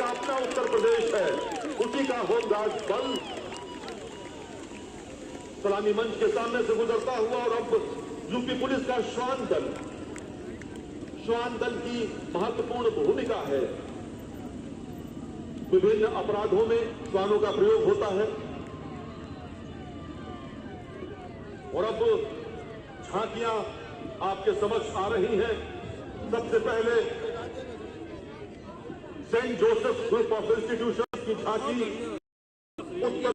अपना उत्तर प्रदेश है, उसी का होमगार्ड बल सलामी मंच के सामने से गुजरता हुआ और अब यूपी पुलिस का श्वान दल की महत्वपूर्ण भूमिका है। विभिन्न अपराधों में श्वानों का प्रयोग होता है और अब झांकियां आपके समक्ष आ रही हैं। सबसे पहले Saint Joseph group of institution की झांकी उत्तर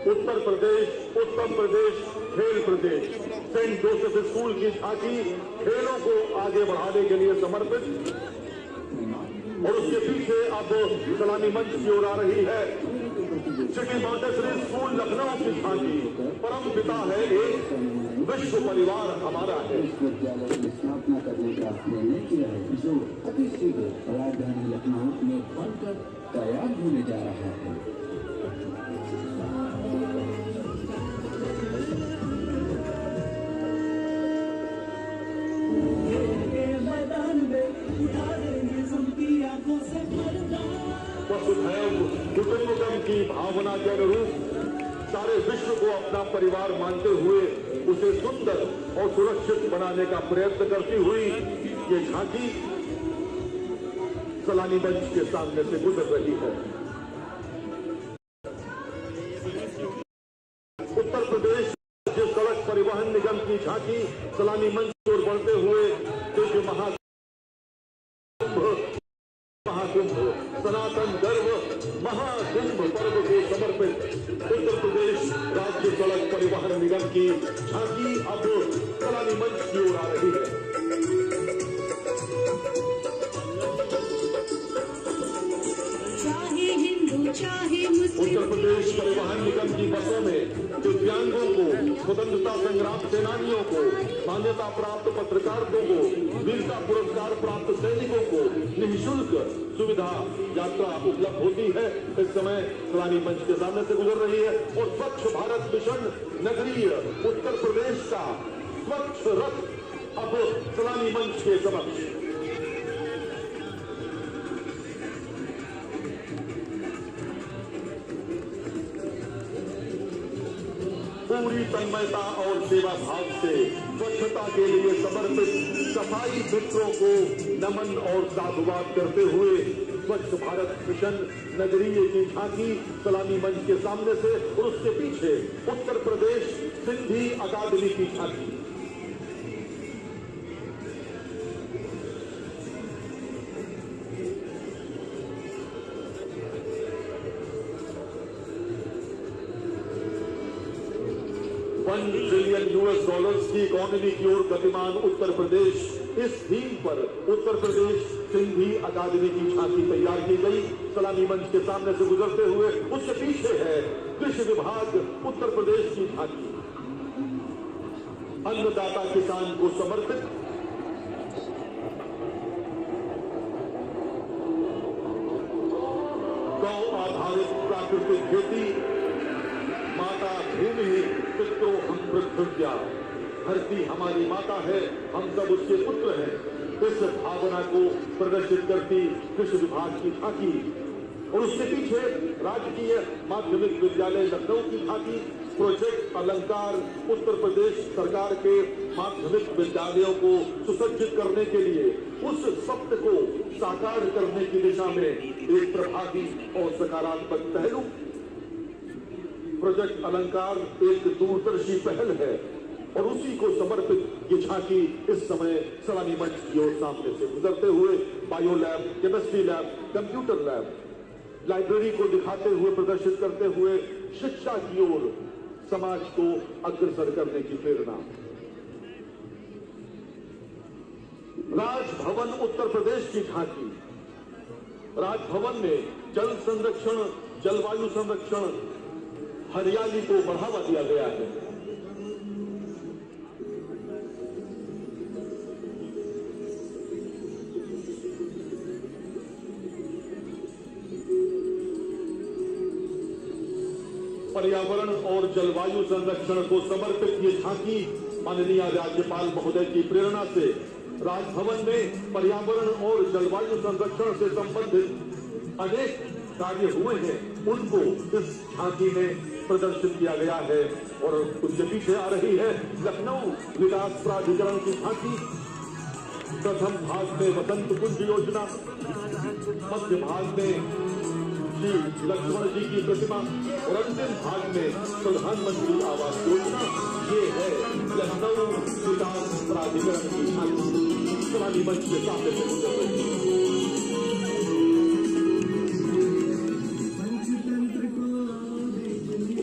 उत्तर प्रदेश खेल प्रदेश सेंट जोसेफ स्कूल की झांकी खेलों को आगे बढ़ाने के लिए समर्पित और उसके पीछे अब सलामी मंच की ओर आ रही है सिटी मॉन्टेसरी स्कूल लखनऊ की झांकी। परम पिता है एक, विश्व परिवार हमारा है। विश्वविद्यालय की स्थापना करने का निर्णय किया है जो अति शीघ्र राजधानी लखनऊ में बनकर तैयार होने जा रहा है। वसुधैव कुटुंबकम की भावना के अनुरूप सारे विश्व को अपना परिवार मानते हुए उसे सुंदर और सुरक्षित बनाने का प्रयत्न करती हुई ये झांकी सलामी मंच के सामने से गुजर रही है। उत्तर प्रदेश राज्य सड़क परिवहन निगम की झांकी सलामी मंच की ओर बढ़ते हुए दिव्य महाकुंभ सनातन गर्व महाकुंभ पर्व को समर्पित उत्तर प्रदेश राज्य सड़क परिवहन निगम की झांकी अब सलामी मंच की ओर आ रही है। उत्तर प्रदेश परिवहन निगम की बसों में दिव्यांगों को, स्वतंत्रता संग्राम सेनानियों को, मान्यता प्राप्त पत्रकारों को, वीरता पुरस्कार प्राप्त सैनिकों को निःशुल्क सुविधा यात्रा उपलब्ध होती है। इस समय सलामी मंच के सामने से गुजर रही है और स्वच्छ भारत मिशन नगरीय उत्तर प्रदेश का स्वच्छ रथ अब सलामी मंच के समक्ष। पूरी तन्मयता और सेवा भाव से स्वच्छता के लिए समर्पित सफाई मित्रों को नमन और साधुवाद करते हुए स्वच्छ भारत मिशन नगरीय की झांकी सलामी मंच के सामने से और उसके पीछे उत्तर प्रदेश सिंधी अकादमी की झांकी। $1 ट्रिलियन की इकोनॉमी की ओर गतिमान उत्तर प्रदेश, इस थीम पर उत्तर प्रदेश सिंधी अकादमी की झांकी तैयार की गई सलामी मंच के सामने से गुजरते हुए। उसके पीछे है कृषि विभाग उत्तर प्रदेश की झांकी अन्नदाता किसान को समर्पित। गौ आधारित प्राकृतिक खेती, माता भूमि पितरो हम पृथ्व्या, धरती हमारी माता है, हम सब उसके पुत्र हैं। इस भावना को प्रदर्शित करती कृषि विभाग की झांकी और उसके पीछे राजकीय माध्यमिक विद्यालय लखनऊ की झांकी। प्रोजेक्ट अलंकार उत्तर प्रदेश सरकार के माध्यमिक विद्यालयों को सुसज्जित करने के लिए उस सपने को साकार करने की दिशा में एक प्रभावी और सकारात्मक पहलू। प्रोजेक्ट अलंकार एक दूरदर्शी पहल है और उसी को समर्पित ये झांकी इस समय सलामी मंच की ओर सामने से गुजरते हुए bio lab, chemistry lab, computer lab, library को दिखाते हुए, प्रदर्शित करते हुए शिक्षा की ओर समाज को अग्रसर करने की प्रेरणा। राजभवन उत्तर प्रदेश की झांकी। राजभवन में जल संरक्षण, जलवायु संरक्षण, हरियाली को बढ़ावा दिया गया है। पर्यावरण और जलवायु संरक्षण को समर्पित ये झांकी माननीय राज्यपाल महोदय की प्रेरणा से राजभवन में पर्यावरण और जलवायु संरक्षण से संबंधित अनेक कार्य हुए हैं, उनको इस झांकी में प्रदर्शित किया गया है। और उसके पीछे आ रही है लखनऊ विकास प्राधिकरण की झांकी। प्रथम भाग में वसंत कुंज योजना, मध्य भाग में श्री लक्ष्मण जी की प्रतिमा और अंतिम भाग में प्रधानमंत्री आवास योजना। ये है लखनऊ विकास प्राधिकरण की झांकी। शिवाजी मंच के सामने से गुजर रही है।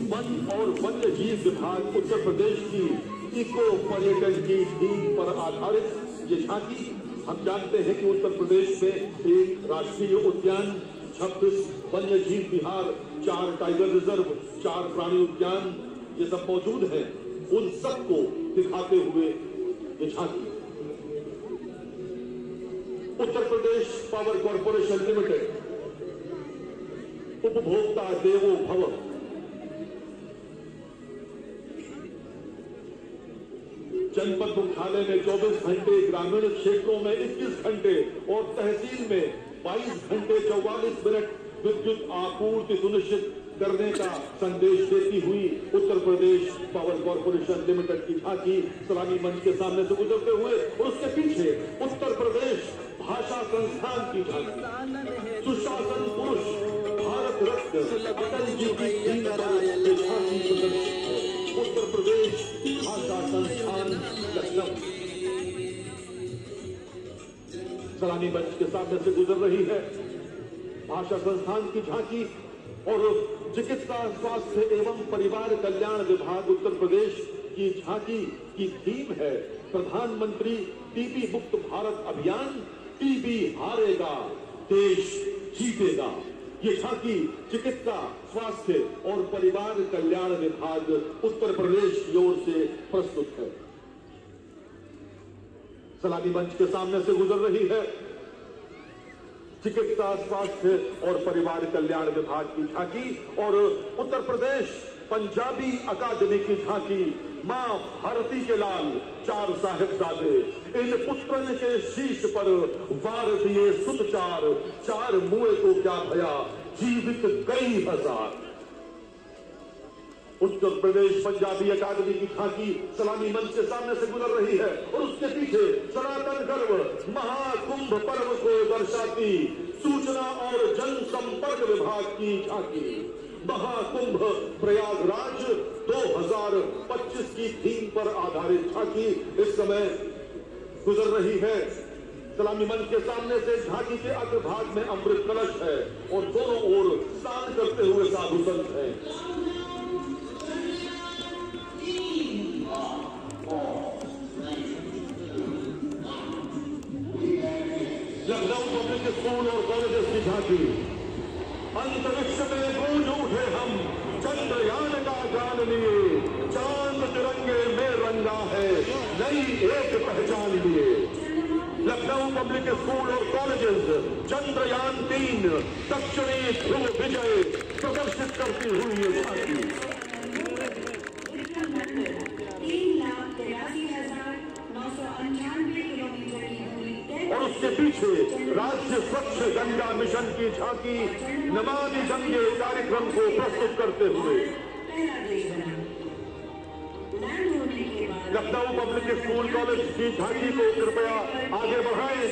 वन और वन्य जीव विभाग उत्तर प्रदेश की इको पर्यटन की थीम पर आधारित ये झांकी। हम जानते हैं कि उत्तर प्रदेश में एक राष्ट्रीय उद्यान, 26 वन्य जीव विहार, 4 टाइगर रिजर्व, 4 प्राणी उद्यान, ये सब मौजूद है। उन सबको दिखाते हुए ये झांकी Uttar Pradesh power corporation limited, उपभोक्ता देवो भव, जनपद मुख्यालय में 24 घंटे, ग्रामीण क्षेत्रों में 21 घंटे और तहसील में 22 घंटे 44 मिनट विद्युत आपूर्ति सुनिश्चित करने का संदेश देती हुई Uttar Pradesh power corporation limited की झांकी सलामी मंच के सामने से गुजरते हुए और उसके पीछे उत्तर प्रदेश भाषा संस्थान की झांकी, सुशासन पुरुष भारत रत्न अटल जी की झांकी प्रदर्शित है। उत्तर प्रदेश भाषा संस्थान लखनऊ सलामी मंच के सामने से गुजर रही है भाषा संस्थान की झांकी। और चिकित्सा स्वास्थ्य एवं परिवार कल्याण विभाग उत्तर प्रदेश की झांकी की थीम है प्रधानमंत्री टीबी मुक्त भारत अभियान, टीबी हारेगा देश जीतेगा। ये झांकी चिकित्सा स्वास्थ्य और परिवार कल्याण विभाग उत्तर प्रदेश की ओर से प्रस्तुत है। सलामी मंच के सामने से गुजर रही है चिकित्सा स्वास्थ्य और परिवार कल्याण विभाग की झांकी और उत्तर प्रदेश पंजाबी अकादमी की झांकी। मां भारती के लाल 4 साहिबजादे, इन पुत्रन के शीश पर वार दिए सुत 4 मुए को क्या भया जीवित कई हजार। उत्तर प्रदेश पंजाबी अकादमी की झांकी सलामी मंच के सामने से गुजर रही है और उसके पीछे सनातन गर्व महाकुंभ पर्व को दर्शाती सूचना और जनसंपर्क विभाग की झांकी। महाकुंभ प्रयागराज 2025 की थीम पर आधारित झांकी इस समय गुजर रही है। सलामी मंच के सामने से झांकी के अग्रभाग में अमृत कलश है और दोनों ओर स्नान करते हुए साधु संत हैं। लखनऊ पब्लिक स्कूल और कॉलेजेस की झांकी। अंतरिक्ष में गूंज उठे हम चंद्रयान का गान लिए, चांद तिरंगे में रंगा है नई एक पहचान लिए। लखनऊ पब्लिक स्कूल और कॉलेजेस चंद्रयान 3 दक्षिणी ध्रुव विजय प्रदर्शित करती हुई ये झांकी। 3,83,998 किलोमीटर की दूरी और उसके पीछे राज्य स्वच्छ गंगा मिशन की झांकी नमामि गंगे कार्यक्रम को प्रस्तुत करते हुए। लखनऊ पब्लिक स्कूल कॉलेज की झांकी को कृपया आगे बढ़ाएं।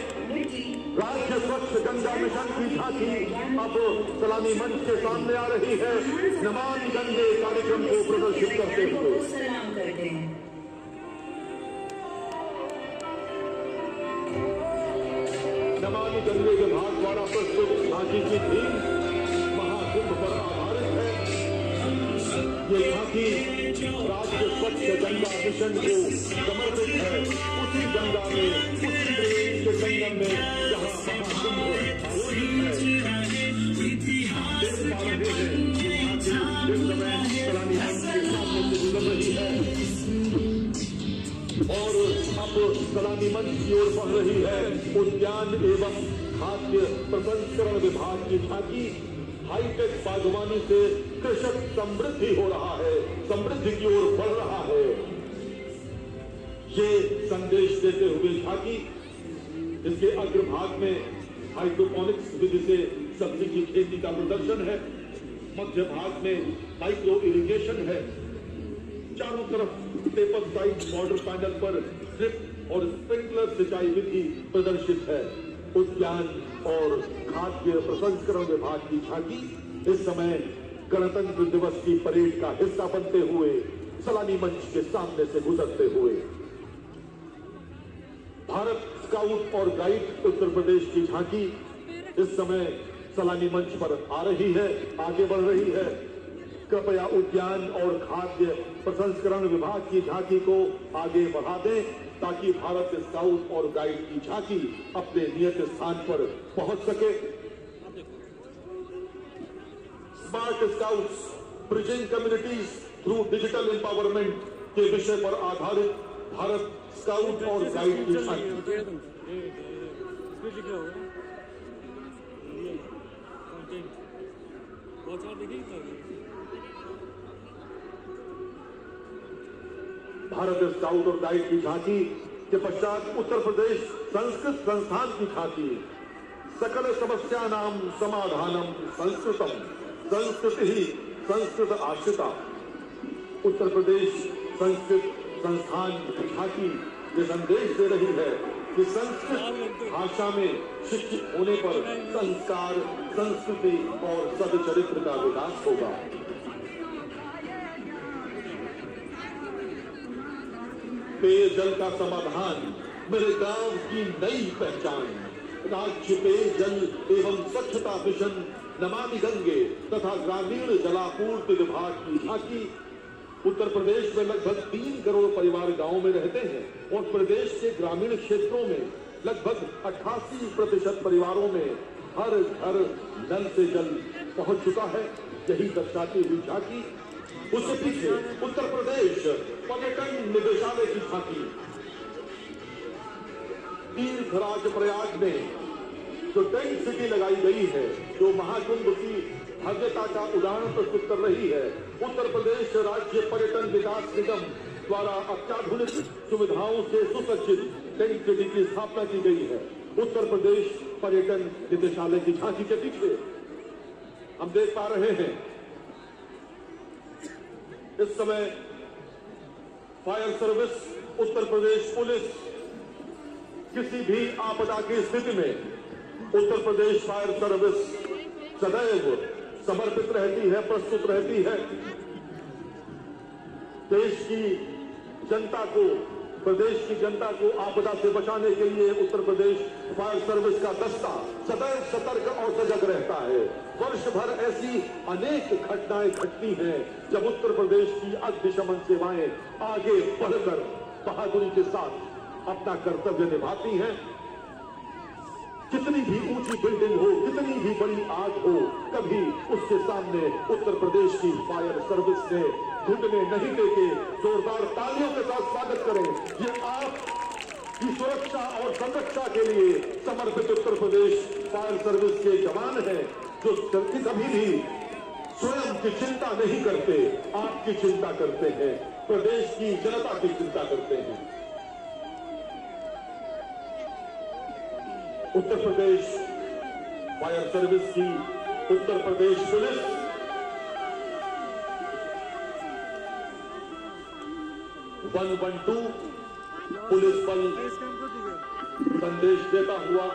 राज्य स्वच्छ गंगा मिशन की झांकी अब सलामी मंच के सामने आ रही है नमामि गंगे कार्यक्रम को प्रदर्शित करते हुए। नमामि गंगे विभाग द्वारा प्रस्तुत झांकी की थीम महाकुंभ पर आधारित है। ये झांकी राज्य स्वच्छ गंगा मिशन को समर्पित है। उसी गंगा में, उसी त्रिवेणी के संगम में जहां महाकुंभ आयोजित है। देख पा रहे हैं इस समय सलामी मंच के सामने से गुजर रही है और अब सलामी मंच की ओर बढ़ रही है उद्यान एवं खाद्य प्रसंस्करण विभाग की झांकी। हाईटेक बागवानी से कृषक समृद्धि हो रहा है, समृद्धि की ओर बढ़ रहा है। ये संदेश देते हुए झांकी, इसके अग्रभाग में हाइड्रोपोनिक्स विधि से सब्जी की खेती का प्रदर्शन है, मध्य भाग में माइक्रो इरिगेशन है, चारों तरफ पेपर साइज बॉर्डर पैनल पर ड्रिप और स्प्रिंकलर सिंचाई विधि प्रदर्शित है। उद्यान और खाद्य प्रसंस्करण विभाग की झांकी इस समय गणतंत्र दिवस की परेड का हिस्सा बनते हुए सलामी मंच के सामने से गुजरते हुए। भारत स्काउट और गाइड उत्तर प्रदेश की झांकी इस समय सलामी मंच पर आ रही है, आगे बढ़ रही है। कृपया उद्यान और खाद्य प्रसंस्करण विभाग की झांकी को आगे बढ़ा दें ताकि भारत स्काउट और गाइड की झांकी अपने नियत स्थान पर पहुंच सके। Smart scouts bridging communities through digital empowerment के विषय पर आधारित भारत स्काउट और गाइड की झांकी। भारत स्काउट और गाइड की झांकी के पश्चात उत्तर प्रदेश संस्कृत संस्थान की झांकी। सकल समस्या नाम समाधानम संस्कृतम, संस्कृति ही संस्कृत आश्रिता। उत्तर प्रदेश संस्कृत संस्थान की झांकी ये संदेश दे रही है कि संस्कृत भाषा में शिक्षित होने पर संस्कार, संस्कृति और सदचरित्र का विकास होगा। पेयजल का समाधान मेरे गांव की नई पहचान। राज्य पेयजल एवं स्वच्छता मिशन नमामि गंगे तथा ग्रामीण जलापूर्ति विभाग की झांकी। उत्तर प्रदेश में लगभग 3 करोड़ परिवार गांव में रहते हैं और प्रदेश के ग्रामीण क्षेत्रों में लगभग 88% परिवारों में हर घर नल से जल पहुंच चुका है। यही दर्शाती हुई झांकी। उसके पीछे उत्तर प्रदेश पर्यटन निदेशालय की झांकी। तीर्थराज प्रयाग में जो टेंट सिटी लगाई गई है, जो महाकुंभ की भव्यता का उदाहरण प्रस्तुत कर रही है, उत्तर प्रदेश राज्य पर्यटन विकास निगम द्वारा अत्याधुनिक सुविधाओं से सुसज्जित टेंट सिटी की स्थापना की गई है। उत्तर प्रदेश पर्यटन निदेशालय की झांकी के पीछे हम देख पा रहे हैं इस समय fire service, Uttar Pradesh police किसी भी आपदा की स्थिति में उत्तर प्रदेश फायर सर्विस सदैव समर्पित रहती है, प्रस्तुत रहती है। देश की जनता को, प्रदेश की जनता को आपदा से बचाने के लिए उत्तर प्रदेश फायर सर्विस का दस्ता सदैव सतर्क और सजग रहता है। वर्ष भर ऐसी अनेक घटनाएं घटती हैं जब उत्तर प्रदेश की अग्निशमन सेवाएं आगे बढ़कर बहादुरी के साथ अपना कर्तव्य निभाती हैं। कितनी भी ऊंची बिल्डिंग हो, कितनी भी बड़ी आग हो, कभी उसके सामने उत्तर प्रदेश की फायर सर्विस ने घुटने नहीं टेके। जोरदार तालियों के साथ स्वागत करें। ये आपकी सुरक्षा और संरक्षा के लिए समर्पित उत्तर प्रदेश फायर सर्विस के जवान हैं जो कभी भी स्वयं की चिंता नहीं करते, आपकी चिंता करते हैं, प्रदेश की जनता की चिंता करते हैं। उत्तर प्रदेश फायर सर्विस की उत्तर प्रदेश पुलिस 112 पुलिस बल संदेश देता हुआ